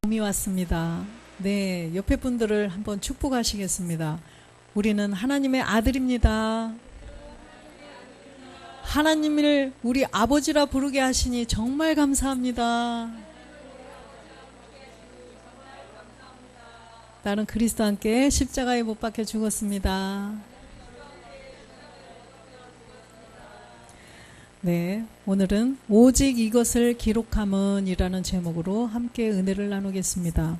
봄이 왔습니다. 네, 옆에 분들을 한번 축복하시겠습니다. 우리는 하나님의 아들입니다. 하나님을 우리 아버지라 부르게 하시니 정말 감사합니다. 나는 그리스도와 함께 십자가에 못 박혀 죽었습니다. 네, 오늘은 오직 이것을 기록함은 이라는 제목으로 함께 은혜를 나누겠습니다.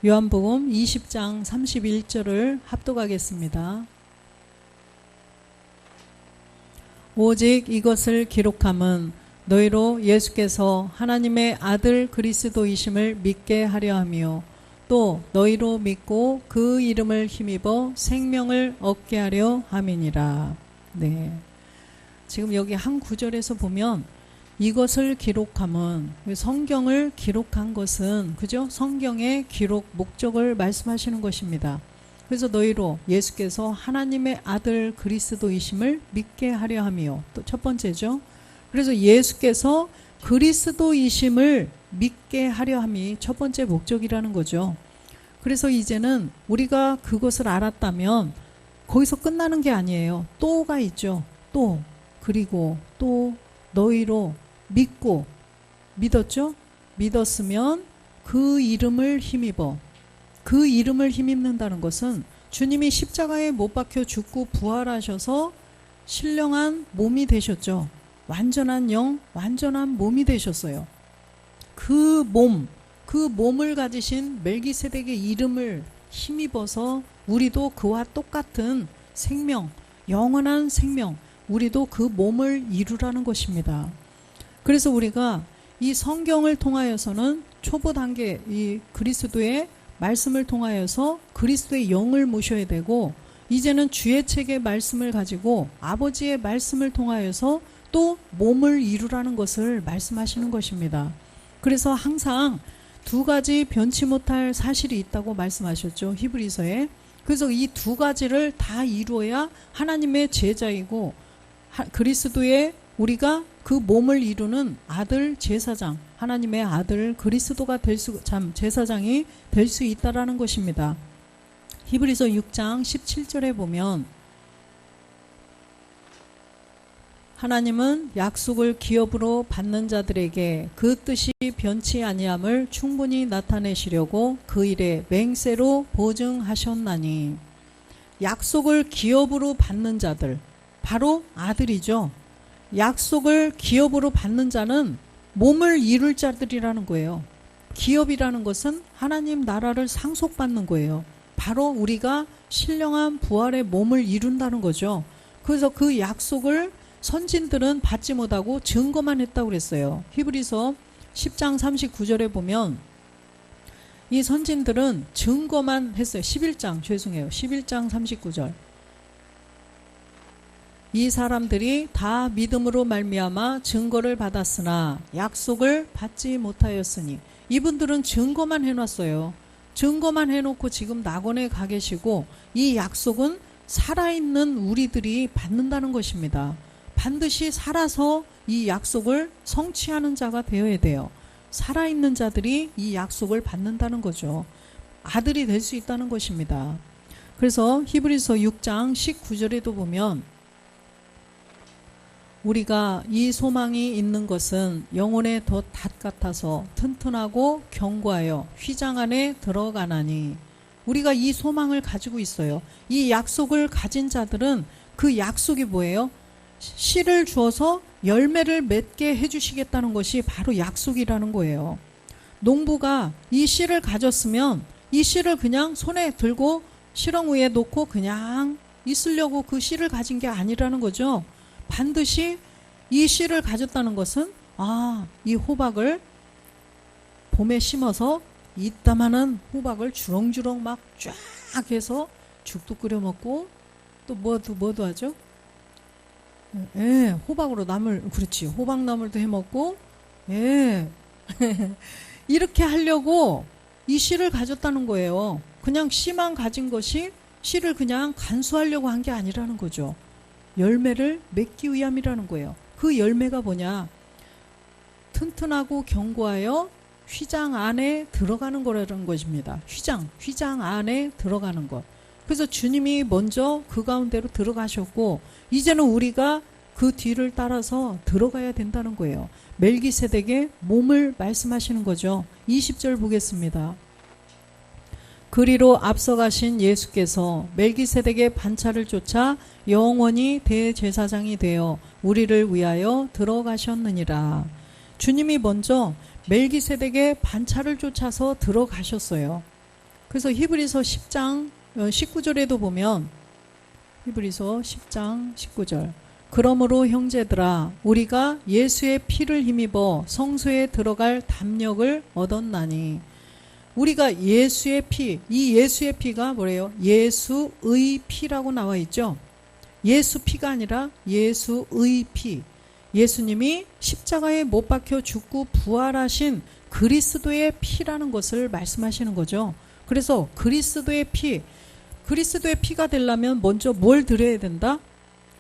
요한복음 20장 31절을 합독하겠습니다. 오직 이것을 기록함은 너희로 예수께서 하나님의 아들 그리스도이심을 믿게 하려 하며 또 너희로 믿고 그 이름을 힘입어 생명을 얻게 하려 함이니라. 네. 지금 여기 한 구절에서 보면 이것을 기록함은 성경을 기록한 것은 그죠? 성경의 기록 목적을 말씀하시는 것입니다. 그래서 너희로 예수께서 하나님의 아들 그리스도이심을 믿게 하려 하며 또 첫 번째죠. 그래서 예수께서 그리스도이심을 믿게 하려 함이 첫 번째 목적이라는 거죠. 그래서 이제는 우리가 그것을 알았다면 거기서 끝나는 게 아니에요. 또가 있죠. 또 그리고 또 너희로 믿고 믿었죠? 믿었으면 그 이름을 힘입어. 그 이름을 힘입는다는 것은 주님이 십자가에 못 박혀 죽고 부활하셔서 신령한 몸이 되셨죠. 완전한 영, 완전한 몸이 되셨어요. 그 몸을 가지신 멜기세덱의 이름을 힘입어서 우리도 그와 똑같은 생명, 영원한 생명, 우리도 그 몸을 이루라는 것입니다. 그래서 우리가 이 성경을 통하여서는 초보 단계 이 그리스도의 말씀을 통하여서 그리스도의 영을 모셔야 되고 이제는 주의 책의 말씀을 가지고 아버지의 말씀을 통하여서 또 몸을 이루라는 것을 말씀하시는 것입니다. 그래서 항상 두 가지 변치 못할 사실이 있다고 말씀하셨죠. 히브리서에. 그래서 이 두 가지를 다 이루어야 하나님의 제자이고 그리스도의 우리가 그 몸을 이루는 아들 제사장, 하나님의 아들 그리스도가 제사장이 될 수 있다라는 것입니다. 히브리서 6장 17절에 보면 하나님은 약속을 기업으로 받는 자들에게 그 뜻이 변치 아니함을 충분히 나타내시려고 그 일에 맹세로 보증하셨나니. 약속을 기업으로 받는 자들, 바로 아들이죠. 약속을 기업으로 받는 자는 몸을 이룰 자들이라는 거예요. 기업이라는 것은 하나님 나라를 상속받는 거예요. 바로 우리가 신령한 부활의 몸을 이룬다는 거죠. 그래서 그 약속을 선진들은 받지 못하고 증거만 했다고 그랬어요. 히브리서 10장 39절에 보면 이 선진들은 증거만 했어요. 11장 39절. 이 사람들이 다 믿음으로 말미암아 증거를 받았으나 약속을 받지 못하였으니. 이분들은 증거만 해놨어요. 증거만 해놓고 지금 낙원에 가 계시고 이 약속은 살아있는 우리들이 받는다는 것입니다. 반드시 살아서 이 약속을 성취하는 자가 되어야 돼요. 살아있는 자들이 이 약속을 받는다는 거죠. 아들이 될 수 있다는 것입니다. 그래서 히브리서 6장 19절에도 보면 우리가 이 소망이 있는 것은 영혼의 덫 같아서 튼튼하고 견고하여 휘장 안에 들어가나니. 우리가 이 소망을 가지고 있어요. 이 약속을 가진 자들은 그 약속이 뭐예요? 씨를 주어서 열매를 맺게 해주시겠다는 것이 바로 약속이라는 거예요. 농부가 이 씨를 가졌으면 이 씨를 그냥 손에 들고 실험 위에 놓고 그냥 있으려고 그 씨를 가진 게 아니라는 거죠. 반드시 이 씨를 가졌다는 것은 이 호박을 봄에 심어서 이따만한 호박을 주렁주렁 막 쫙 해서 죽도 끓여 먹고 또 뭐도 하죠? 호박으로 그렇지. 호박나물도 해 먹고 이렇게 하려고 이 씨를 가졌다는 거예요. 그냥 씨만 가진 것이 씨를 그냥 간수하려고 한 게 아니라는 거죠. 열매를 맺기 위함이라는 거예요. 그 열매가 뭐냐? 튼튼하고 견고하여 휘장 안에 들어가는 거라는 것입니다. 휘장 안에 들어가는 것. 그래서 주님이 먼저 그 가운데로 들어가셨고 이제는 우리가 그 뒤를 따라서 들어가야 된다는 거예요. 멜기세덱의 몸을 말씀하시는 거죠. 20절 보겠습니다. 그리로 앞서가신 예수께서 멜기세덱의 반차를 쫓아 영원히 대제사장이 되어 우리를 위하여 들어가셨느니라. 주님이 먼저 멜기세덱의 반차를 쫓아서 들어가셨어요. 그래서 히브리서 10장 19절에도 보면 히브리서 10장 19절 그러므로 형제들아 우리가 예수의 피를 힘입어 성소에 들어갈 담력을 얻었나니 우리가 예수의 피, 이 예수의 피가 뭐래요? 예수의 피라고 나와 있죠. 예수 피가 아니라 예수의 피. 예수님이 십자가에 못 박혀 죽고 부활하신 그리스도의 피라는 것을 말씀하시는 거죠. 그래서 그리스도의 피가 되려면 먼저 뭘 드려야 된다?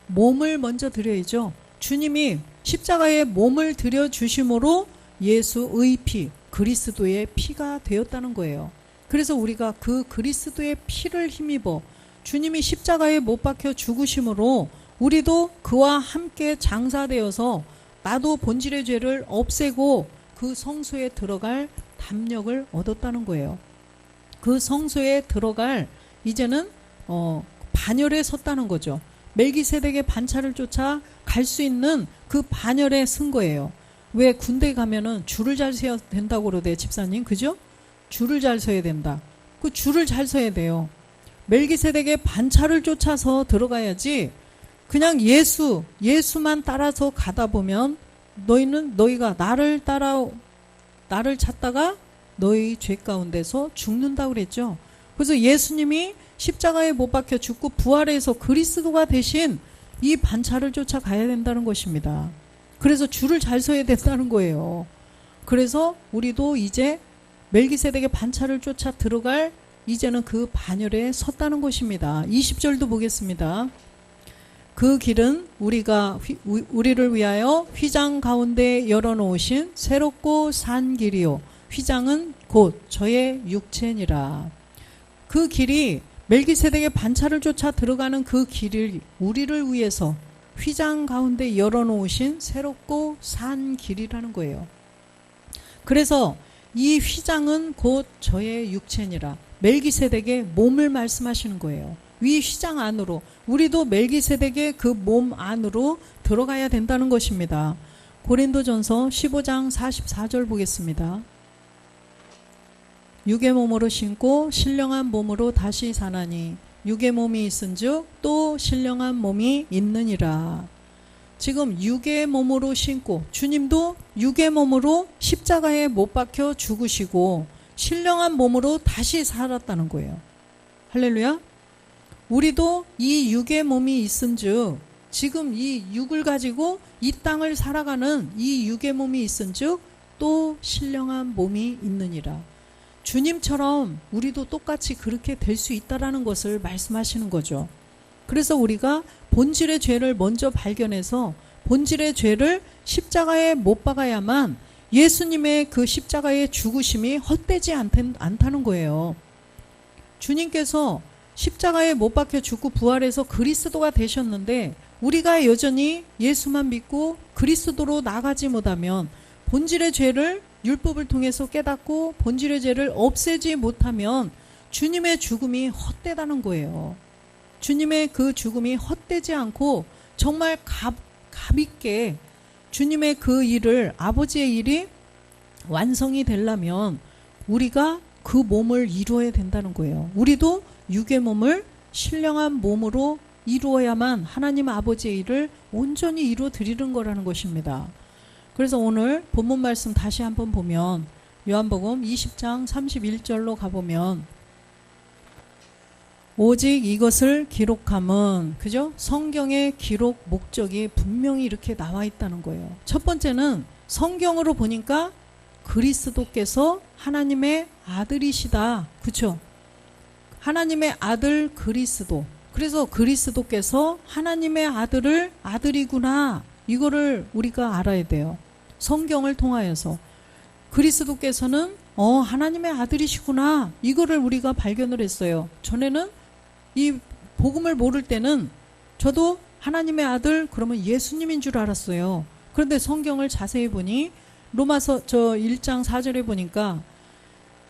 몸을 먼저 드려야죠. 주님이 십자가에 몸을 드려주심으로 예수의 피, 그리스도의 피가 되었다는 거예요. 그래서 우리가 그 그리스도의 피를 힘입어 주님이 십자가에 못 박혀 죽으심으로 우리도 그와 함께 장사되어서 나도 본질의 죄를 없애고 그 성소에 들어갈 담력을 얻었다는 거예요. 그 성소에 들어갈 이제는 반열에 섰다는 거죠. 멜기세덱의 반차를 쫓아 갈 수 있는 그 반열에 쓴 거예요. 왜 군대 가면은 줄을 잘 서야 된다고 그러대 집사님, 그죠? 줄을 잘 서야 된다. 그 줄을 잘 서야 돼요. 멜기세덱의 반차를 쫓아서 들어가야지. 그냥 예수만 따라서 가다 보면 너희가 나를 찾다가 너희 죄 가운데서 죽는다고 그랬죠. 그래서 예수님이 십자가에 못 박혀 죽고 부활해서 그리스도가 되신 이 반차를 쫓아 가야 된다는 것입니다. 그래서 줄을 잘 서야 된다는 거예요. 그래서 우리도 이제 멜기세덱의 반차를 쫓아 들어갈 이제는 그 반열에 섰다는 것입니다. 20절도 보겠습니다. 그 길은 우리를 위하여 휘장 가운데 열어놓으신 새롭고 산 길이요 휘장은 곧 저의 육체니라. 그 길이 멜기세덱의 반차를 쫓아 들어가는 그 길을 우리를 위해서 휘장 가운데 열어놓으신 새롭고 산 길이라는 거예요. 그래서 이 휘장은 곧 저의 육체니라. 멜기세덱의 몸을 말씀하시는 거예요. 이 휘장 안으로 우리도 멜기세덱의 그 몸 안으로 들어가야 된다는 것입니다. 고린도전서 15장 44절 보겠습니다. 육의 몸으로 신고 신령한 몸으로 다시 사나니 육의 몸이 있은즉 또 신령한 몸이 있느니라. 지금 육의 몸으로 신고 주님도 육의 몸으로 십자가에 못 박혀 죽으시고 신령한 몸으로 다시 살았다는 거예요. 할렐루야. 우리도 이 육의 몸이 있은즉 지금 이 육을 가지고 이 땅을 살아가는 이 육의 몸이 있은즉 또 신령한 몸이 있느니라. 주님처럼 우리도 똑같이 그렇게 될 수 있다라는 것을 말씀하시는 거죠. 그래서 우리가 본질의 죄를 먼저 발견해서 본질의 죄를 십자가에 못 박아야만 예수님의 그 십자가의 죽으심이 헛되지 않다는 거예요. 주님께서 십자가에 못 박혀 죽고 부활해서 그리스도가 되셨는데 우리가 여전히 예수만 믿고 그리스도로 나가지 못하면 본질의 죄를 율법을 통해서 깨닫고 본질의 죄를 없애지 못하면 주님의 죽음이 헛되다는 거예요. 주님의 그 죽음이 헛되지 않고 정말 값있게 주님의 그 일을 아버지의 일이 완성이 되려면 우리가 그 몸을 이루어야 된다는 거예요. 우리도 육의 몸을 신령한 몸으로 이루어야만 하나님 아버지의 일을 온전히 이루어 드리는 거라는 것입니다. 그래서 오늘 본문 말씀 다시 한번 보면 요한복음 20장 31절로 가보면 오직 이것을 기록함은 그죠? 성경의 기록 목적이 분명히 이렇게 나와 있다는 거예요. 첫 번째는 성경으로 보니까 그리스도께서 하나님의 아들이시다. 그렇죠? 하나님의 아들 그리스도. 그래서 그리스도께서 하나님의 아들이구나. 이거를 우리가 알아야 돼요. 성경을 통하여서. 그리스도께서는 하나님의 아들이시구나. 이거를 우리가 발견을 했어요. 전에는 이 복음을 모를 때는 저도 하나님의 아들 그러면 예수님인 줄 알았어요. 그런데 성경을 자세히 보니 로마서 1장 4절에 보니까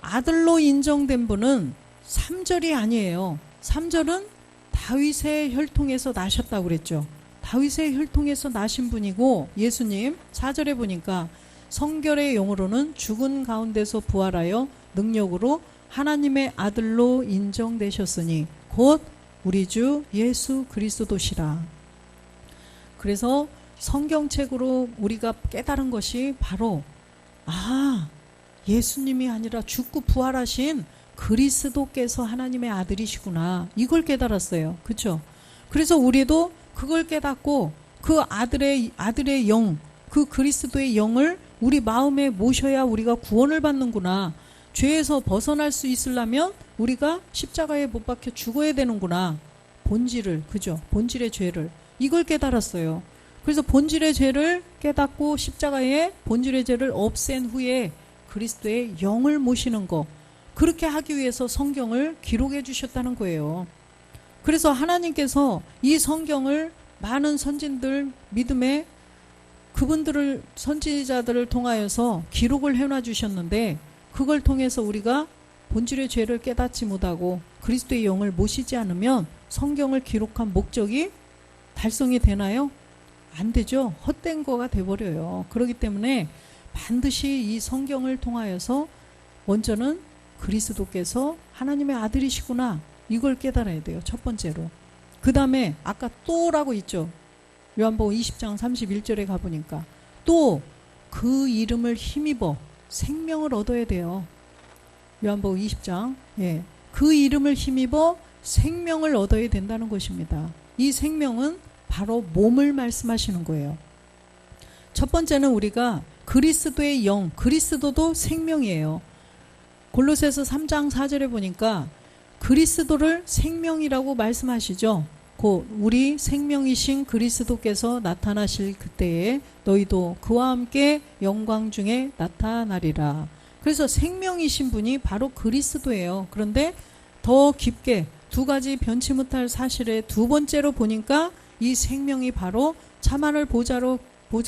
아들로 인정된 분은 3절이 아니에요. 3절은 다윗의 혈통에서 나셨다고 그랬죠. 다윗의 혈통에서 나신 분이고 예수님 4절에 보니까 성결의 용어로는 죽은 가운데서 부활하여 능력으로 하나님의 아들로 인정되셨으니 곧 우리 주 예수 그리스도시라. 그래서 성경책으로 우리가 깨달은 것이 바로 예수님이 아니라 죽고 부활하신 그리스도께서 하나님의 아들이시구나. 이걸 깨달았어요. 그렇죠? 그래서 우리도 그걸 깨닫고 그 아들의 영, 그 그리스도의 영을 우리 마음에 모셔야 우리가 구원을 받는구나. 죄에서 벗어날 수 있으려면 우리가 십자가에 못 박혀 죽어야 되는구나. 본질을, 그죠? 본질의 죄를. 이걸 깨달았어요. 그래서 본질의 죄를 깨닫고 십자가에 본질의 죄를 없앤 후에 그리스도의 영을 모시는 거. 그렇게 하기 위해서 성경을 기록해 주셨다는 거예요. 그래서 하나님께서 이 성경을 많은 선진들 믿음의 그분들을 선지자들을 통하여서 기록을 해놔 주셨는데 그걸 통해서 우리가 본질의 죄를 깨닫지 못하고 그리스도의 영을 모시지 않으면 성경을 기록한 목적이 달성이 되나요? 안 되죠. 헛된 거가 돼버려요. 그렇기 때문에 반드시 이 성경을 통하여서 먼저는 그리스도께서 하나님의 아들이시구나. 이걸 깨달아야 돼요. 첫 번째로. 그 다음에 아까 또라고 있죠. 요한복음 20장 31절에 가보니까 또 그 이름을 힘입어 생명을 얻어야 돼요. 요한복음 20장. 그 이름을 힘입어 생명을 얻어야 된다는 것입니다. 이 생명은 바로 몸을 말씀하시는 거예요. 첫 번째는 우리가 그리스도의 영, 그리스도도 생명이에요. 골로새서 3장 4절에 보니까 그리스도를 생명이라고 말씀하시죠. 곧 우리 생명이신 그리스도께서 나타나실 그때에 너희도 그와 함께 영광 중에 나타나리라. 그래서 생명이신 분이 바로 그리스도예요. 그런데 더 깊게 두 가지 변치 못할 사실의 두 번째로 보니까 이 생명이 바로 참하늘 보좌로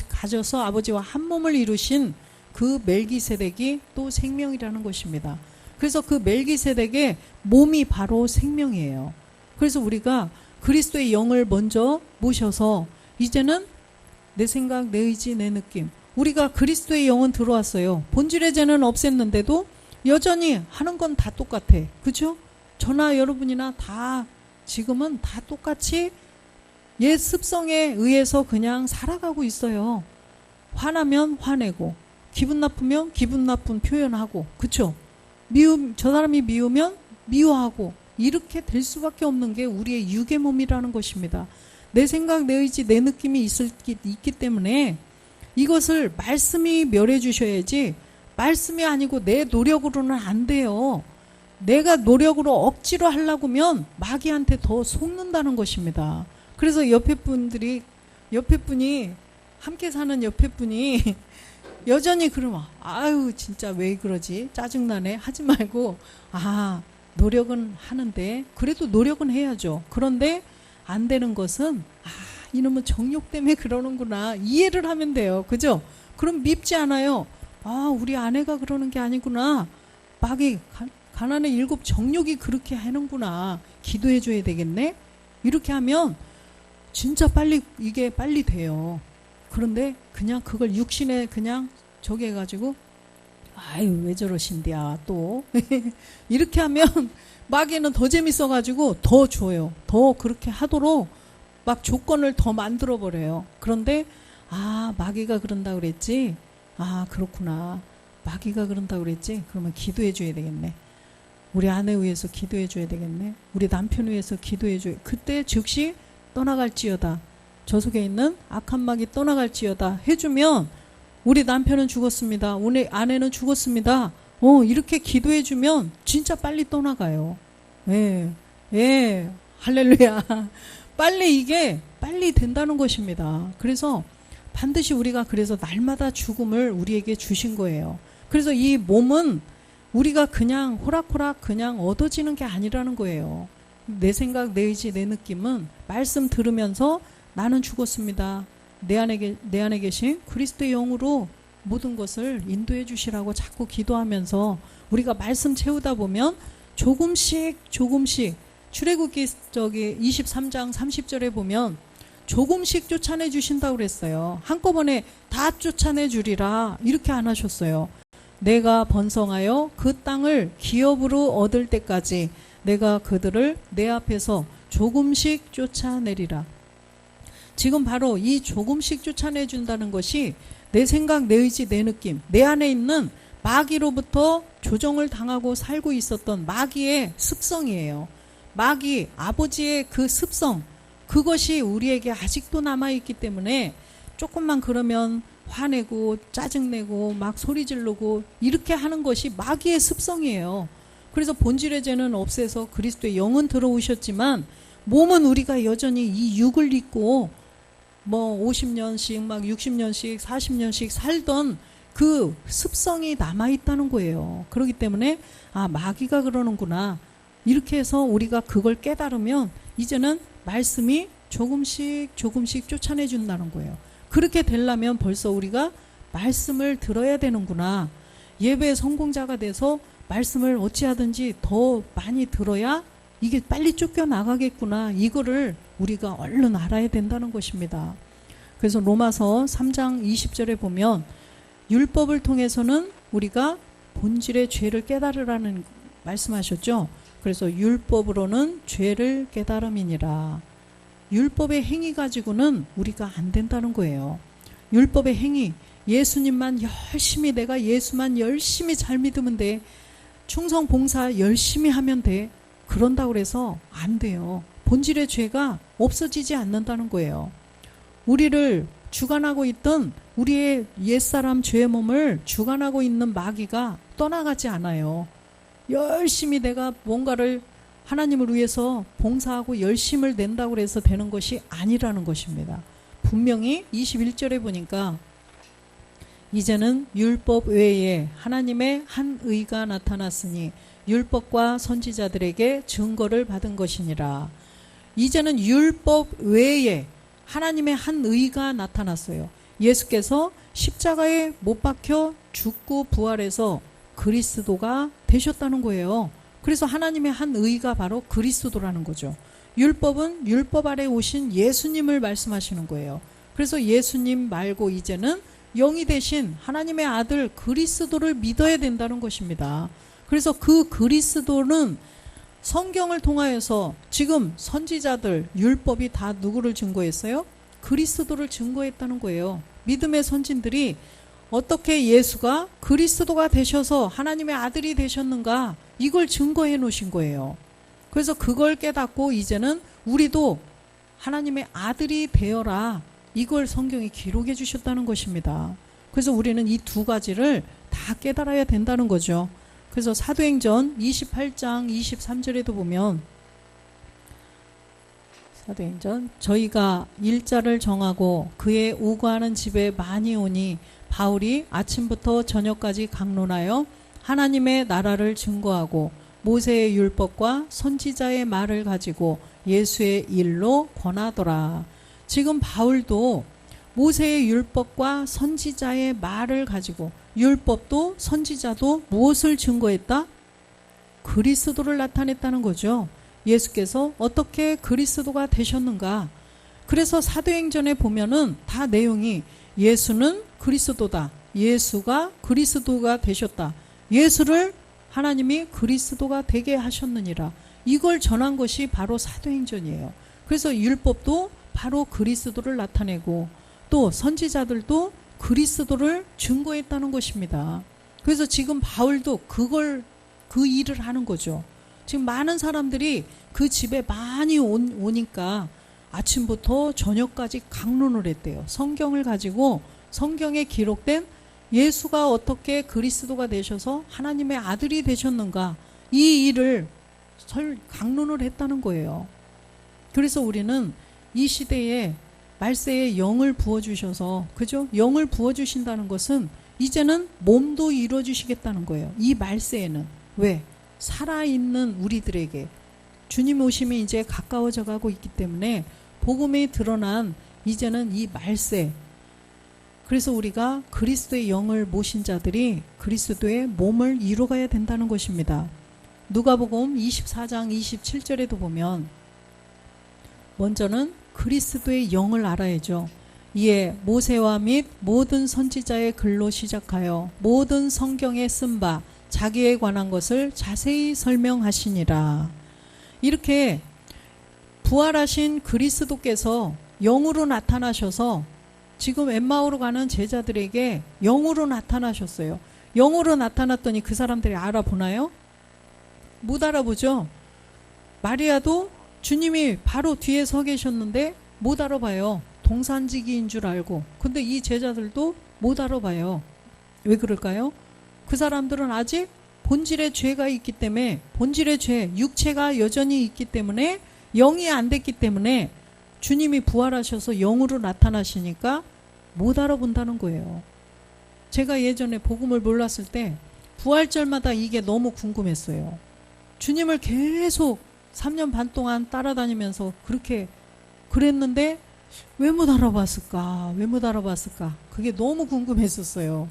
가져서 아버지와 한 몸을 이루신 그 멜기세덱이 또 생명이라는 것입니다. 그래서 그 멜기세덱의 몸이 바로 생명이에요. 그래서 우리가 그리스도의 영을 먼저 모셔서 이제는 내 생각, 내 의지, 내 느낌. 우리가 그리스도의 영은 들어왔어요. 본질의 죄는 없앴는데도 여전히 하는 건 다 똑같아. 그죠? 저나 여러분이나 다 지금은 다 똑같이 옛 습성에 의해서 그냥 살아가고 있어요. 화나면 화내고 기분 나쁘면 기분 나쁜 표현하고 그쵸? 저 사람이 미우면 미워하고 이렇게 될 수밖에 없는 게 우리의 육의 몸이라는 것입니다. 내 생각, 내 의지, 내 느낌이 있기 때문에 이것을 말씀이 멸해 주셔야지 말씀이 아니고 내 노력으로는 안 돼요. 내가 노력으로 억지로 하려고 하면 마귀한테 더 속는다는 것입니다. 그래서 옆에 분이 함께 사는 옆에 분이 여전히 그러면 아유 진짜 왜 그러지 짜증나네 하지 말고 노력은 하는데 그래도 노력은 해야죠. 그런데 안 되는 것은 이놈은 정욕 때문에 그러는구나 이해를 하면 돼요. 그죠? 그럼 밉지 않아요. 우리 아내가 그러는 게 아니구나. 마귀 가난의 7 정욕이 그렇게 하는구나. 기도해 줘야 되겠네. 이렇게 하면 진짜 이게 빨리 돼요. 그런데 그냥 그걸 육신에 그냥 저기 해가지고 아유 왜 저러신디야 또 이렇게 하면 마귀는 더 재밌어가지고 더 줘요. 더 그렇게 하도록 막 조건을 더 만들어 버려요. 그런데 마귀가 그런다 그랬지. 그렇구나. 마귀가 그런다 그랬지. 그러면 기도해 줘야 되겠네. 우리 아내 위해서 기도해 줘야 되겠네. 우리 남편 위해서 기도해 줘야. 그때 즉시 떠나갈지어다. 저 속에 있는 악한 마귀 떠나갈지어다 해주면 우리 남편은 죽었습니다. 우리 아내는 죽었습니다. 이렇게 기도해 주면 진짜 빨리 떠나가요. 할렐루야. 이게 빨리 된다는 것입니다. 그래서 반드시 우리가 그래서 날마다 죽음을 우리에게 주신 거예요. 그래서 이 몸은 우리가 그냥 호락호락 그냥 얻어지는 게 아니라는 거예요. 내 생각, 내 의지, 내 느낌은 말씀 들으면서 나는 죽었습니다. 내 안에 계신 그리스도의 영으로 모든 것을 인도해 주시라고 자꾸 기도하면서 우리가 말씀 채우다 보면 조금씩 출애굽기 23장 30절에 보면 조금씩 쫓아내 주신다고 그랬어요. 한꺼번에 다 쫓아내 주리라 이렇게 안 하셨어요. 내가 번성하여 그 땅을 기업으로 얻을 때까지 내가 그들을 내 앞에서 조금씩 쫓아내리라. 지금 바로 이 조금씩 쫓아내 준다는 것이 내 생각, 내 의지, 내 느낌, 내 안에 있는 마귀로부터 조정을 당하고 살고 있었던 마귀의 습성이에요. 마귀, 아버지의 그 습성, 그것이 우리에게 아직도 남아있기 때문에 조금만 그러면 화내고 짜증내고 막 소리 지르고 이렇게 하는 것이 마귀의 습성이에요. 그래서 본질의 죄는 없애서 그리스도의 영은 들어오셨지만 몸은 우리가 여전히 이 육을 입고 뭐 50년씩 막 60년씩 40년씩 살던 그 습성이 남아있다는 거예요. 그렇기 때문에 마귀가 그러는구나 이렇게 해서 우리가 그걸 깨달으면 이제는 말씀이 조금씩 쫓아내 준다는 거예요. 그렇게 되려면 벌써 우리가 말씀을 들어야 되는구나. 예배의 성공자가 돼서 말씀을 어찌하든지 더 많이 들어야 이게 빨리 쫓겨나가겠구나. 이거를 우리가 얼른 알아야 된다는 것입니다. 그래서 로마서 3장 20절에 보면 율법을 통해서는 우리가 본질의 죄를 깨달으라는 말씀하셨죠. 그래서 율법으로는 죄를 깨달음이니라. 율법의 행위 가지고는 우리가 안 된다는 거예요. 율법의 행위, 예수님만 열심히 내가 예수만 열심히 잘 믿으면 돼. 충성 봉사 열심히 하면 돼. 그런다고 해서 안 돼요. 본질의 죄가 없어지지 않는다는 거예요. 우리를 주관하고 있던 우리의 옛사람 죄의 몸을 주관하고 있는 마귀가 떠나가지 않아요. 열심히 내가 뭔가를 하나님을 위해서 봉사하고 열심을 낸다고 해서 되는 것이 아니라는 것입니다. 분명히 21절에 보니까 이제는 율법 외에 하나님의 한 의가 나타났으니 율법과 선지자들에게 증거를 받은 것이니라. 이제는 율법 외에 하나님의 한 의가 나타났어요. 예수께서 십자가에 못 박혀 죽고 부활해서 그리스도가 되셨다는 거예요. 그래서 하나님의 한 의가 바로 그리스도라는 거죠. 율법은 율법 아래 오신 예수님을 말씀하시는 거예요. 그래서 예수님 말고 이제는 영이 되신 하나님의 아들 그리스도를 믿어야 된다는 것입니다. 그래서 그 그리스도는 성경을 통하여서 지금 선지자들 율법이 다 누구를 증거했어요? 그리스도를 증거했다는 거예요. 믿음의 선진들이 어떻게 예수가 그리스도가 되셔서 하나님의 아들이 되셨는가 이걸 증거해 놓으신 거예요. 그래서 그걸 깨닫고 이제는 우리도 하나님의 아들이 되어라 이걸 성경이 기록해 주셨다는 것입니다. 그래서 우리는 이 두 가지를 다 깨달아야 된다는 거죠. 그래서 사도행전 28장 23절에도 보면 사도행전 저희가 일자를 정하고 그의 우거하는 집에 많이 오니 바울이 아침부터 저녁까지 강론하여 하나님의 나라를 증거하고 모세의 율법과 선지자의 말을 가지고 예수의 일로 권하더라. 지금 바울도 모세의 율법과 선지자의 말을 가지고 율법도 선지자도 무엇을 증거했다? 그리스도를 나타냈다는 거죠. 예수께서 어떻게 그리스도가 되셨는가? 그래서 사도행전에 보면은 다 내용이 예수는 그리스도다. 예수가 그리스도가 되셨다. 예수를 하나님이 그리스도가 되게 하셨느니라. 이걸 전한 것이 바로 사도행전이에요. 그래서 율법도 바로 그리스도를 나타내고 또 선지자들도 그리스도를 증거했다는 것입니다. 그래서 지금 바울도 그 일을 하는 거죠. 지금 많은 사람들이 그 집에 많이 오니까 아침부터 저녁까지 강론을 했대요. 성경을 가지고 성경에 기록된 예수가 어떻게 그리스도가 되셔서 하나님의 아들이 되셨는가 이 일을 강론을 했다는 거예요. 그래서 우리는 이 시대에 말세에 영을 부어주셔서 그죠? 영을 부어주신다는 것은 이제는 몸도 이루어주시겠다는 거예요. 이 말세에는. 왜? 살아있는 우리들에게 주님 오심이 이제 가까워져 가고 있기 때문에 복음이 드러난 이제는 이 말세. 그래서 우리가 그리스도의 영을 모신 자들이 그리스도의 몸을 이루어가야 된다는 것입니다. 누가복음 24장 27절에도 보면 먼저는 그리스도의 영을 알아야죠. 이에 모세와 및 모든 선지자의 글로 시작하여 모든 성경에 쓴 바 자기에 관한 것을 자세히 설명하시니라. 이렇게 부활하신 그리스도께서 영으로 나타나셔서 지금 엠마오로 가는 제자들에게 영으로 나타나셨어요. 영으로 나타났더니 그 사람들이 알아보나요? 못 알아보죠. 마리아도 주님이 바로 뒤에 서 계셨는데 못 알아봐요. 동산지기인 줄 알고. 근데 이 제자들도 못 알아봐요. 왜 그럴까요? 그 사람들은 아직 본질의 죄가 있기 때문에, 본질의 죄, 육체가 여전히 있기 때문에, 영이 안 됐기 때문에 주님이 부활하셔서 영으로 나타나시니까 못 알아본다는 거예요. 제가 예전에 복음을 몰랐을 때 부활절마다 이게 너무 궁금했어요. 주님을 계속 3년 반 동안 따라다니면서 그렇게 그랬는데 왜 못 알아봤을까? 왜 못 알아봤을까? 그게 너무 궁금했었어요.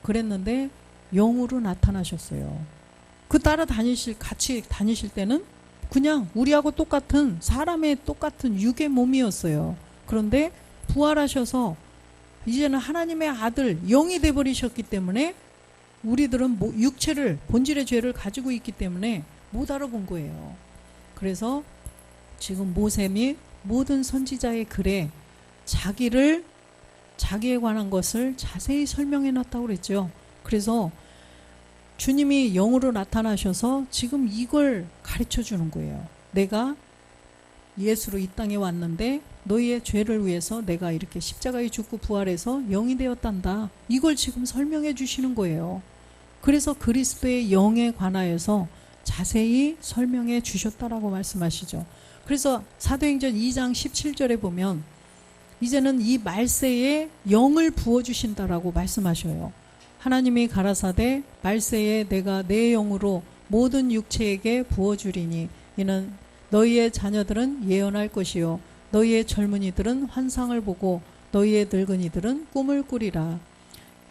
그랬는데 영으로 나타나셨어요. 그 같이 다니실 때는 그냥 우리하고 똑같은 사람의 똑같은 육의 몸이었어요. 그런데 부활하셔서 이제는 하나님의 아들 영이 돼버리셨기 때문에 우리들은 육체를, 본질의 죄를 가지고 있기 때문에 못 알아본 거예요. 그래서 지금 모세 및 모든 선지자의 글에 자기에 관한 것을 자세히 설명해 놨다고 그랬죠. 그래서 주님이 영으로 나타나셔서 지금 이걸 가르쳐 주는 거예요. 내가 예수로 이 땅에 왔는데 너희의 죄를 위해서 내가 이렇게 십자가에 죽고 부활해서 영이 되었단다. 이걸 지금 설명해 주시는 거예요. 그래서 그리스도의 영에 관하여서 자세히 설명해 주셨다라고 말씀하시죠. 그래서 사도행전 2장 17절에 보면 이제는 이 말세에 영을 부어주신다라고 말씀하셔요. 하나님이 가라사대 말세에 내가 내 영으로 모든 육체에게 부어주리니 이는 너희의 자녀들은 예언할 것이요 너희의 젊은이들은 환상을 보고 너희의 늙은이들은 꿈을 꾸리라.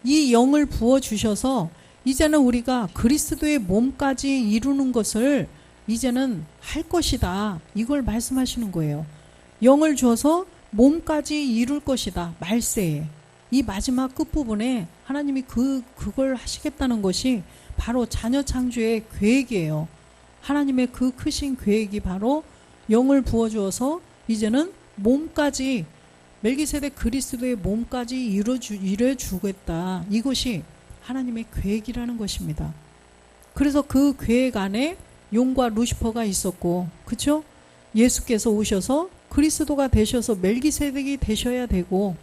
이 영을 부어주셔서 이제는 우리가 그리스도의 몸까지 이루는 것을 이제는 할 것이다. 이걸 말씀하시는 거예요. 영을 줘서 몸까지 이룰 것이다. 말세에. 이 마지막 끝부분에 하나님이 그걸 하시겠다는 것이 바로 자녀 창조의 계획이에요. 하나님의 그 크신 계획이 바로 영을 부어주어서 이제는 몸까지 멜기세덱 그리스도의 몸까지 이뤄주겠다. 이것이 하나님의 계획이라는 것입니다. 그래서 그 계획 안에 용과 루시퍼가 있었고, 그렇죠? 예수께서 오셔서 그리스도가 되셔서 멜기세덱이 되셔야 되고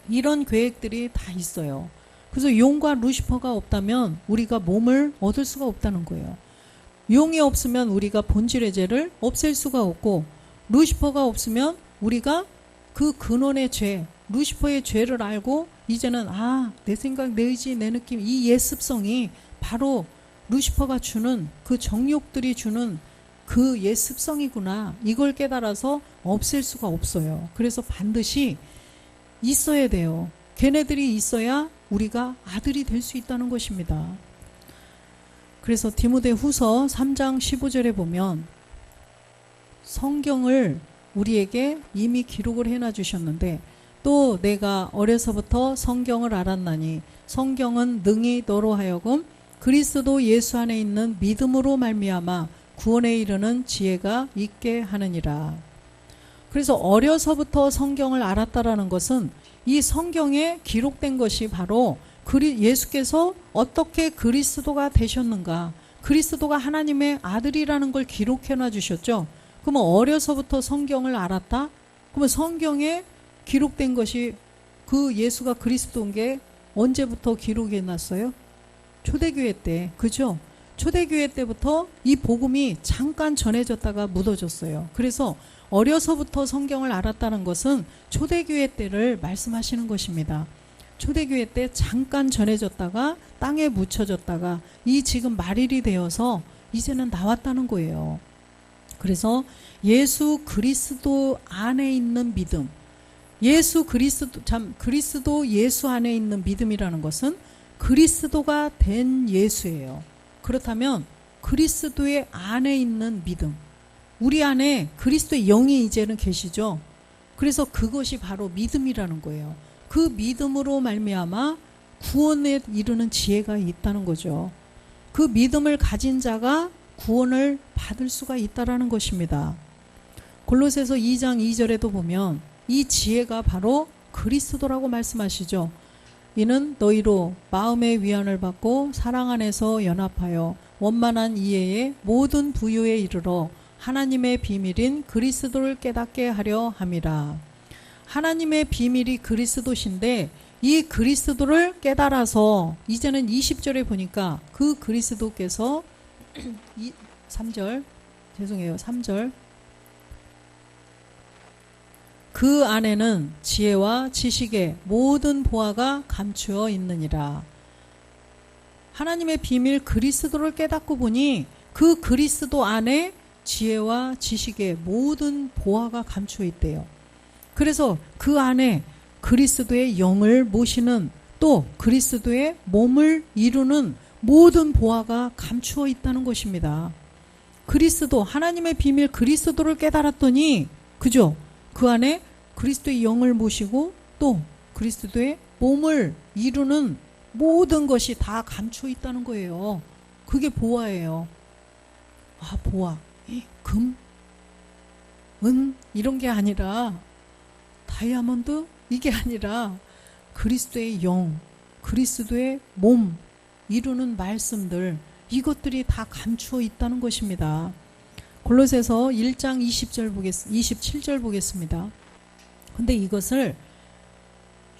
이런 계획들이 다 있어요. 그래서 용과 루시퍼가 없다면 우리가 몸을 얻을 수가 없다는 거예요. 용이 없으면 우리가 본질의 죄를 없앨 수가 없고 루시퍼가 없으면 우리가 그 근원의 죄, 루시퍼의 죄를 알고 이제는 내 생각, 내 의지, 내 느낌, 이 옛습성이 바로 루시퍼가 주는 그 정욕들이 주는 그 옛습성이구나. 이걸 깨달아서 없앨 수가 없어요. 그래서 반드시 있어야 돼요. 걔네들이 있어야 우리가 아들이 될 수 있다는 것입니다. 그래서 디모데후서 3장 15절에 보면 성경을 우리에게 이미 기록을 해놔 주셨는데 또 내가 어려서부터 성경을 알았나니 성경은 능히 너로 하여금 그리스도 예수 안에 있는 믿음으로 말미암아 구원에 이르는 지혜가 있게 하느니라. 그래서 어려서부터 성경을 알았다라는 것은 이 성경에 기록된 것이 바로 예수께서 어떻게 그리스도가 되셨는가, 그리스도가 하나님의 아들이라는 걸 기록해 놔 주셨죠. 그러면 어려서부터 성경을 알았다? 그러면 성경에 기록된 것이 그 예수가 그리스도인 게 언제부터 기록해 놨어요? 초대교회 때, 그죠? 초대교회 때부터 이 복음이 잠깐 전해졌다가 묻어졌어요. 그래서 어려서부터 성경을 알았다는 것은 초대교회 때를 말씀하시는 것입니다. 초대교회 때 잠깐 전해졌다가 땅에 묻혀졌다가 이 지금 말일이 되어서 이제는 나왔다는 거예요. 그래서 예수 그리스도 안에 있는 믿음, 그리스도 예수 안에 있는 믿음이라는 것은 그리스도가 된 예수예요. 그렇다면 그리스도의 안에 있는 믿음, 우리 안에 그리스도의 영이 이제는 계시죠. 그래서 그것이 바로 믿음이라는 거예요. 그 믿음으로 말미암아 구원에 이르는 지혜가 있다는 거죠. 그 믿음을 가진 자가 구원을 받을 수가 있다라는 것입니다. 골로새서 2장 2절에도 보면 이 지혜가 바로 그리스도라고 말씀하시죠. 이는 너희로 마음의 위안을 받고 사랑 안에서 연합하여 원만한 이해에 모든 부유에 이르러 하나님의 비밀인 그리스도를 깨닫게 하려 함이라. 하나님의 비밀이 그리스도신데 이 그리스도를 깨달아서 이제는 20절에 보니까 그 그리스도께서 3절 그 안에는 지혜와 지식의 모든 보화가 감추어 있느니라. 하나님의 비밀 그리스도를 깨닫고 보니 그 그리스도 안에 지혜와 지식의 모든 보화가 감추어 있대요. 그래서 그 안에 그리스도의 영을 모시는 또 그리스도의 몸을 이루는 모든 보화가 감추어 있다는 것입니다. 그리스도, 하나님의 비밀 그리스도를 깨달았더니 그죠? 그 안에 그리스도의 영을 모시고 또 그리스도의 몸을 이루는 모든 것이 다 감추어 있다는 거예요. 그게 보화예요. 아, 보화. 금, 은 이런 게 아니라 다이아몬드 이게 아니라 그리스도의 영, 그리스도의 몸 이루는 말씀들, 이것들이 다 감추어 있다는 것입니다. 골로새서 1장 27절 보겠습니다. 근데 이것을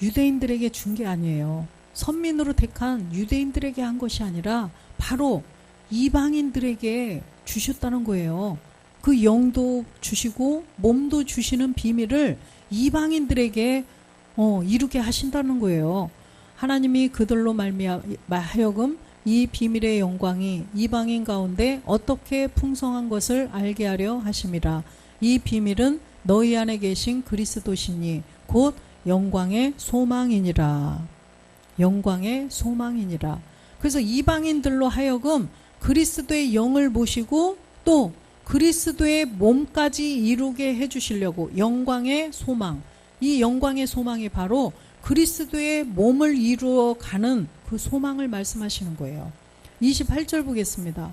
유대인들에게 준 게 아니에요. 선민으로 택한 유대인들에게 한 것이 아니라 바로 이방인들에게 주셨다는 거예요. 그 영도 주시고 몸도 주시는 비밀을 이방인들에게 이루게 하신다는 거예요. 하나님이 그들로 하여금 이 비밀의 영광이 이방인 가운데 어떻게 풍성한 것을 알게 하려 하심이라. 이 비밀은 너희 안에 계신 그리스도시니 곧 영광의 소망이니라. 영광의 소망이니라. 그래서 이방인들로 하여금 그리스도의 영을 모시고 또 그리스도의 몸까지 이루게 해주시려고 영광의 소망, 이 영광의 소망이 바로 그리스도의 몸을 이루어가는 그 소망을 말씀하시는 거예요. 28절 보겠습니다.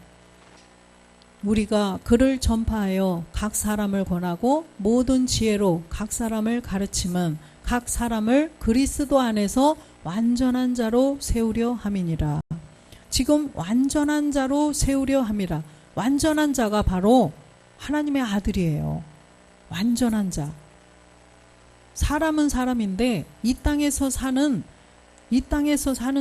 우리가 그를 전파하여 각 사람을 권하고 모든 지혜로 각 사람을 가르침은 각 사람을 그리스도 안에서 완전한 자로 세우려 함이니라. 지금 완전한 자로 세우려 함이라. 완전한 자가 바로 하나님의 아들이에요. 완전한 자. 사람은 사람인데 이 땅에서 사는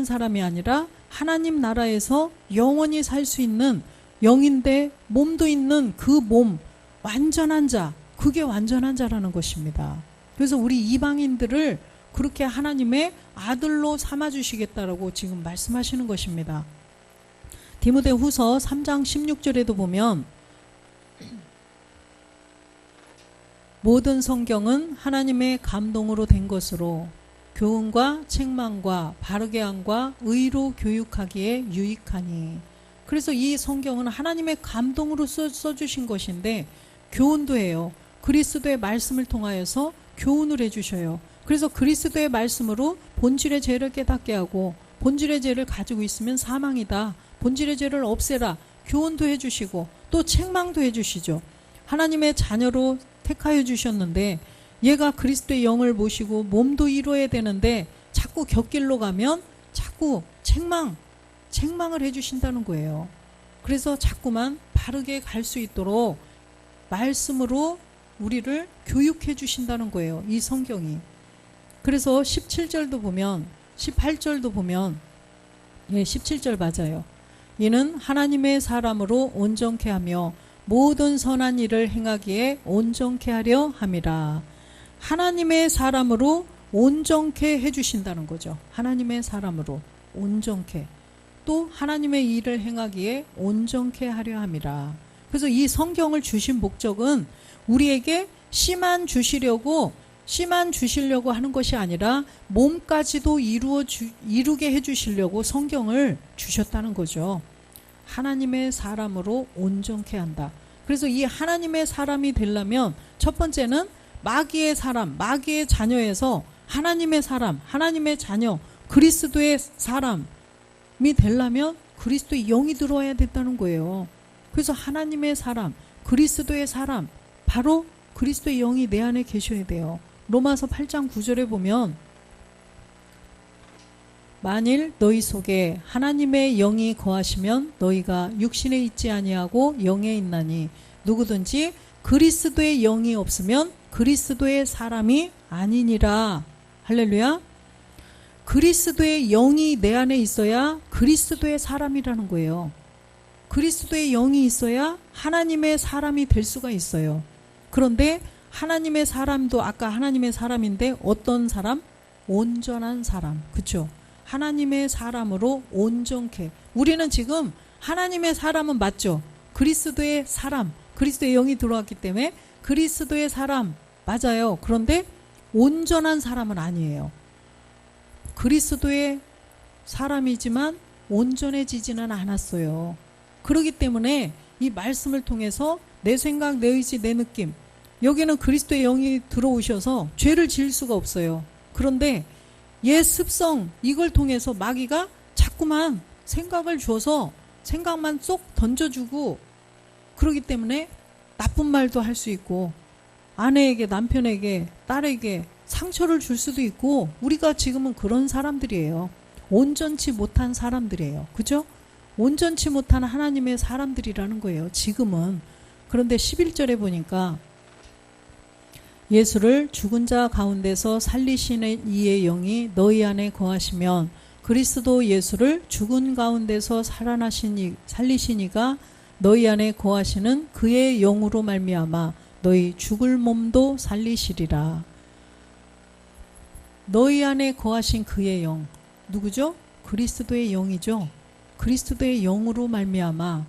사람이 아니라 하나님 나라에서 영원히 살 수 있는 영인데 몸도 있는 그 몸, 완전한 자, 그게 완전한 자라는 것입니다. 그래서 우리 이방인들을 그렇게 하나님의 아들로 삼아주시겠다라고 지금 말씀하시는 것입니다. 디모데후서 3장 16절에도 보면 모든 성경은 하나님의 감동으로 된 것으로 교훈과 책망과 바르게 함과 의로 교육하기에 유익하니. 그래서 이 성경은 하나님의 감동으로 써주신 것인데 교훈도 해요. 그리스도의 말씀을 통하여서 교훈을 해주셔요. 그래서 그리스도의 말씀으로 본질의 죄를 깨닫게 하고 본질의 죄를 가지고 있으면 사망이다. 본질의 죄를 없애라. 교훈도 해주시고 또 책망도 해주시죠. 하나님의 자녀로 택하여 주셨는데 얘가 그리스도의 영을 모시고 몸도 이루어야 되는데 자꾸 곁길로 가면 자꾸 책망을 해주신다는 거예요. 그래서 자꾸만 바르게 갈 수 있도록 말씀으로 우리를 교육해 주신다는 거예요. 이 성경이. 그래서 17절도 보면 18절도 보면 17절 맞아요. 이는 하나님의 사람으로 온전케 하며 모든 선한 일을 행하기에 온전케 하려 함이라. 하나님의 사람으로 온전케 해주신다는 거죠. 하나님의 사람으로 온전케. 또 하나님의 일을 행하기에 온전케 하려 함이라. 그래서 이 성경을 주신 목적은 우리에게 씨만 주시려고 하는 것이 아니라 몸까지도 이루게 해주시려고 성경을 주셨다는 거죠. 하나님의 사람으로 온전케 한다. 그래서 이 하나님의 사람이 되려면 첫 번째는 마귀의 사람, 마귀의 자녀에서 하나님의 사람, 하나님의 자녀, 그리스도의 사람이 되려면 그리스도의 영이 들어와야 된다는 거예요. 그래서 하나님의 사람, 그리스도의 사람, 바로 그리스도의 영이 내 안에 계셔야 돼요. 로마서 8장 9절에 보면 만일 너희 속에 하나님의 영이 거하시면 너희가 육신에 있지 아니하고 영에 있나니 누구든지 그리스도의 영이 없으면 그리스도의 사람이 아니니라. 할렐루야. 그리스도의 영이 내 안에 있어야 그리스도의 사람이라는 거예요. 그리스도의 영이 있어야 하나님의 사람이 될 수가 있어요. 그런데 하나님의 사람도 아까 하나님의 사람인데 어떤 사람? 온전한 사람. 그렇죠? 하나님의 사람으로 온전케. 우리는 지금 하나님의 사람은 맞죠? 그리스도의 사람, 그리스도의 영이 들어왔기 때문에 그리스도의 사람 맞아요. 그런데 온전한 사람은 아니에요. 그리스도의 사람이지만 온전해지지는 않았어요. 그렇기 때문에 이 말씀을 통해서 내 생각, 내 의지, 내 느낌, 여기는 그리스도의 영이 들어오셔서 죄를 지을 수가 없어요. 그런데 옛 습성, 이걸 통해서 마귀가 자꾸만 생각을 줘서 생각만 쏙 던져주고, 그러기 때문에 나쁜 말도 할 수 있고 아내에게, 남편에게, 딸에게 상처를 줄 수도 있고, 우리가 지금은 그런 사람들이에요. 온전치 못한 사람들이에요. 그죠? 온전치 못한 하나님의 사람들이라는 거예요, 지금은. 그런데 11절에 보니까 예수를 죽은 자 가운데서 살리시는 이의 영이 너희 안에 거하시면 그리스도 예수를 죽은 가운데서 살리신 이가 너희 안에 거하시는 그의 영으로 말미암아 너희 죽을 몸도 살리시리라. 너희 안에 거하신 그의 영, 누구죠? 그리스도의 영이죠. 그리스도의 영으로 말미암아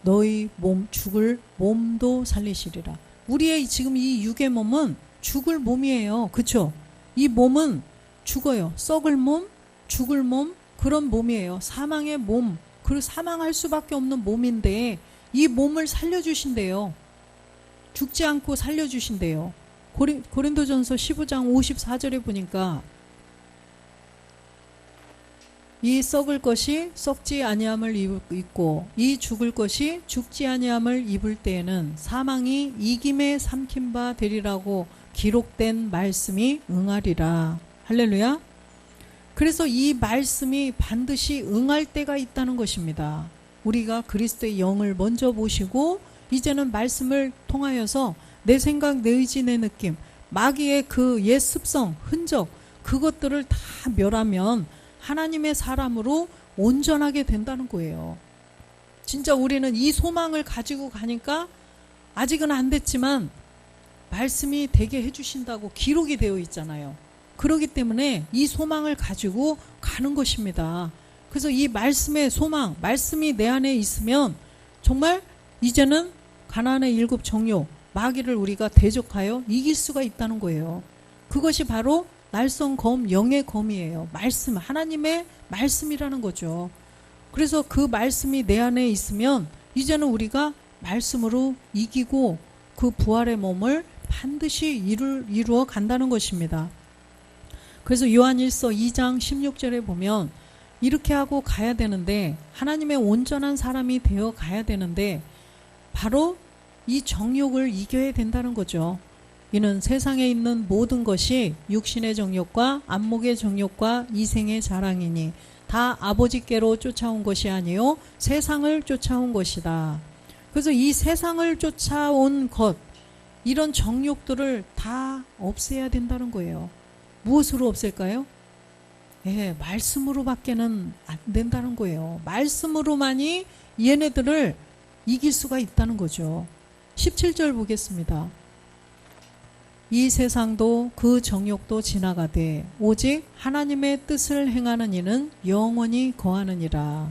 너희 죽을 몸도 살리시리라. 우리의 지금 이 육의 몸은 죽을 몸이에요. 그렇죠? 이 몸은 죽어요. 썩을 몸, 죽을 몸, 그런 몸이에요. 사망의 몸, 그리고 사망할 수밖에 없는 몸인데 이 몸을 살려주신대요. 죽지 않고 살려주신대요. 고린도전서 15장 54절에 보니까 이 썩을 것이 썩지 아니함을 입고 이 죽을 것이 죽지 아니함을 입을 때에는 사망이 이김에 삼킨 바 되리라고 기록된 말씀이 응하리라. 할렐루야. 그래서 이 말씀이 반드시 응할 때가 있다는 것입니다. 우리가 그리스도의 영을 먼저 모시고 이제는 말씀을 통하여서 내 생각, 내 의지, 내 느낌, 마귀의 그 옛 습성, 흔적, 그것들을 다 멸하면 하나님의 사람으로 온전하게 된다는 거예요. 진짜 우리는 이 소망을 가지고 가니까 아직은 안 됐지만 말씀이 되게 해주신다고 기록이 되어 있잖아요. 그렇기 때문에 이 소망을 가지고 가는 것입니다. 그래서 이 말씀의 소망, 말씀이 내 안에 있으면 정말 이제는 가나안의 7 정욕, 마귀를 우리가 대적하여 이길 수가 있다는 거예요. 그것이 바로 날성 검, 영의 검이에요. 말씀, 하나님의 말씀이라는 거죠. 그래서 그 말씀이 내 안에 있으면 이제는 우리가 말씀으로 이기고 그 부활의 몸을 반드시 이루어 간다는 것입니다. 그래서 요한일서 2장 16절에 보면 이렇게 하고 가야 되는데, 하나님의 온전한 사람이 되어 가야 되는데 바로 이 정욕을 이겨야 된다는 거죠. 이는 세상에 있는 모든 것이 육신의 정욕과 안목의 정욕과 이생의 자랑이니 다 아버지께로 쫓아온 것이 아니요 세상을 쫓아온 것이다. 그래서 이 세상을 쫓아온 것, 이런 정욕들을 다 없애야 된다는 거예요. 무엇으로 없앨까요? 말씀으로 밖에는 안 된다는 거예요. 말씀으로만이 얘네들을 이길 수가 있다는 거죠. 17절 보겠습니다. 이 세상도 그 정욕도 지나가되 오직 하나님의 뜻을 행하는 이는 영원히 거하느니라.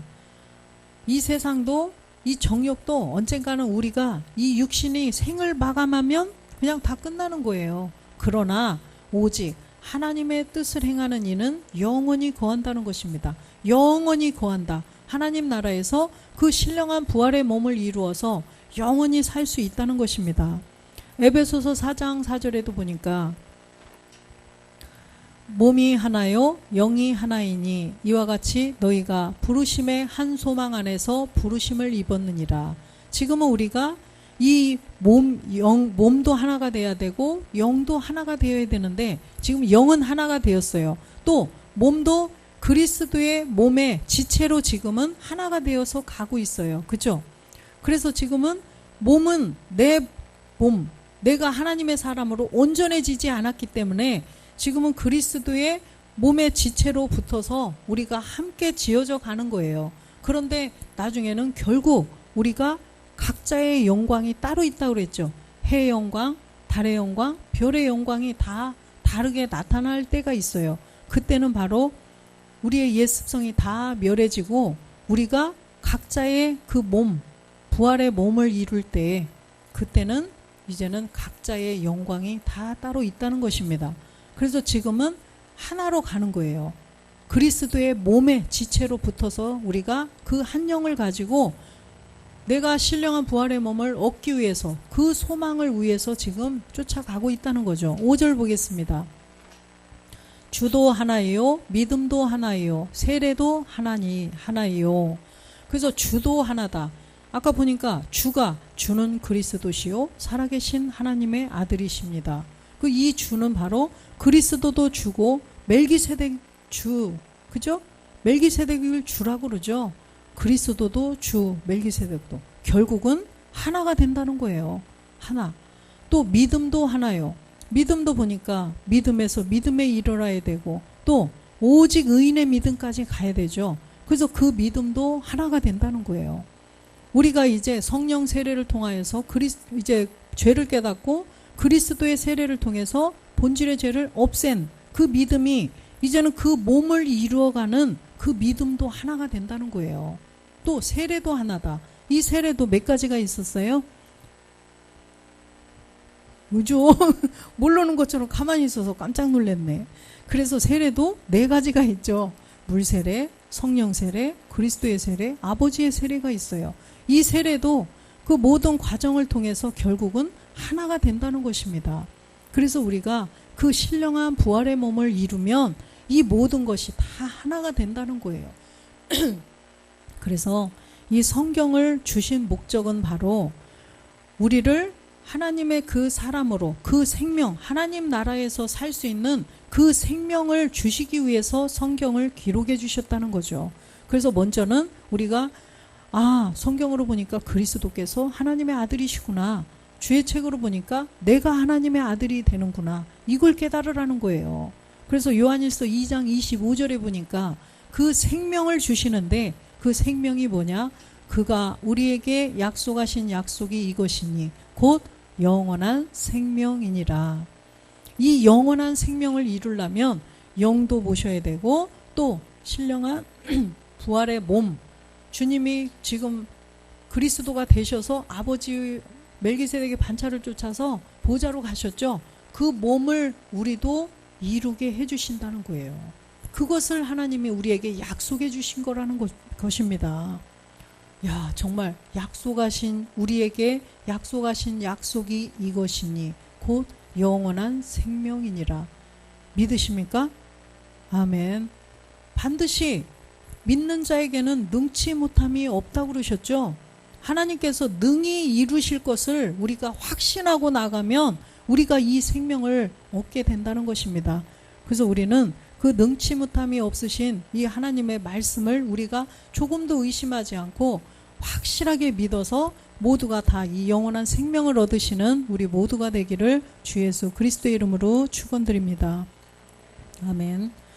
이 세상도 이 정욕도 언젠가는 우리가 이 육신이 생을 마감하면 그냥 다 끝나는 거예요. 그러나 오직 하나님의 뜻을 행하는 이는 영원히 거한다는 것입니다. 영원히 거한다. 하나님 나라에서 그 신령한 부활의 몸을 이루어서 영원히 살 수 있다는 것입니다. 에베소서 4장 4절에도 보니까 몸이 하나요 영이 하나이니 이와 같이 너희가 부르심의 한 소망 안에서 부르심을 입었느니라. 지금은 우리가 이 몸도 하나가 돼야 되고 영도 하나가 되어야 되는데 지금 영은 하나가 되었어요. 또 몸도 그리스도의 몸의 지체로 지금은 하나가 되어서 가고 있어요. 그죠? 그래서 지금은 몸은 내 몸, 내가 하나님의 사람으로 온전해지지 않았기 때문에 지금은 그리스도의 몸의 지체로 붙어서 우리가 함께 지어져 가는 거예요. 그런데 나중에는 결국 우리가 각자의 영광이 따로 있다고 그랬죠. 해의 영광, 달의 영광, 별의 영광이 다 다르게 나타날 때가 있어요. 그때는 바로 우리의 옛 습성이 다 멸해지고 우리가 각자의 그 몸, 부활의 몸을 이룰 때 그때는 이제는 각자의 영광이 다 따로 있다는 것입니다. 그래서 지금은 하나로 가는 거예요. 그리스도의 몸의 지체로 붙어서 우리가 그 한 영을 가지고 내가 신령한 부활의 몸을 얻기 위해서 그 소망을 위해서 지금 쫓아가고 있다는 거죠. 5절 보겠습니다. 주도 하나이요 믿음도 하나이요 세례도 하나이요. 그래서 주도 하나다. 아까 보니까 주는 그리스도시요 살아계신 하나님의 아들이십니다. 그 이 주는 바로 그리스도도 주고 멜기세덱 주, 그죠? 멜기세덱을 주라고 그러죠. 그리스도도 주, 멜기세덱도 결국은 하나가 된다는 거예요. 하나. 또 믿음도 하나요. 믿음도 보니까 믿음에서 믿음에 이르러야 되고 또 오직 의인의 믿음까지 가야 되죠. 그래서 그 믿음도 하나가 된다는 거예요. 우리가 이제 성령 세례를 통하여서 이제 죄를 깨닫고 그리스도의 세례를 통해서 본질의 죄를 없앤 그 믿음이 이제는 그 몸을 이루어가는 그 믿음도 하나가 된다는 거예요. 또 세례도 하나다. 이 세례도 몇 가지가 있었어요? 그죠? 모르는 것처럼 가만히 있어서 깜짝 놀랐네. 그래서 세례도 4가지가 있죠. 물세례, 성령세례, 그리스도의 세례, 아버지의 세례가 있어요. 이 세례도 그 모든 과정을 통해서 결국은 하나가 된다는 것입니다. 그래서 우리가 그 신령한 부활의 몸을 이루면 이 모든 것이 다 하나가 된다는 거예요. 그래서 이 성경을 주신 목적은 바로 우리를 하나님의 그 사람으로 그 생명, 하나님 나라에서 살 수 있는 그 생명을 주시기 위해서 성경을 기록해 주셨다는 거죠. 그래서 먼저는 우리가 성경으로 보니까 그리스도께서 하나님의 아들이시구나. 주의 책으로 보니까 내가 하나님의 아들이 되는구나. 이걸 깨달으라는 거예요. 그래서 요한일서 2장 25절에 보니까 그 생명을 주시는데 그 생명이 뭐냐? 그가 우리에게 약속하신 약속이 이것이니 곧 영원한 생명이니라. 이 영원한 생명을 이루려면 영도 모셔야 되고 또 신령한 부활의 몸, 주님이 지금 그리스도가 되셔서 아버지 멜기세덱의 반차를 쫓아서 보좌로 가셨죠. 그 몸을 우리도 이루게 해주신다는 거예요. 그것을 하나님이 우리에게 약속해 주신 거라는 것입니다. 야, 정말 우리에게 약속하신 약속이 이것이니 곧 영원한 생명이니라. 믿으십니까? 아멘. 반드시 믿는 자에게는 능치 못함이 없다고 그러셨죠. 하나님께서 능히 이루실 것을 우리가 확신하고 나가면 우리가 이 생명을 얻게 된다는 것입니다. 그래서 우리는 그 능치 못함이 없으신 이 하나님의 말씀을 우리가 조금도 의심하지 않고 확실하게 믿어서 모두가 다 이 영원한 생명을 얻으시는 우리 모두가 되기를 주 예수 그리스도의 이름으로 축원드립니다. 아멘.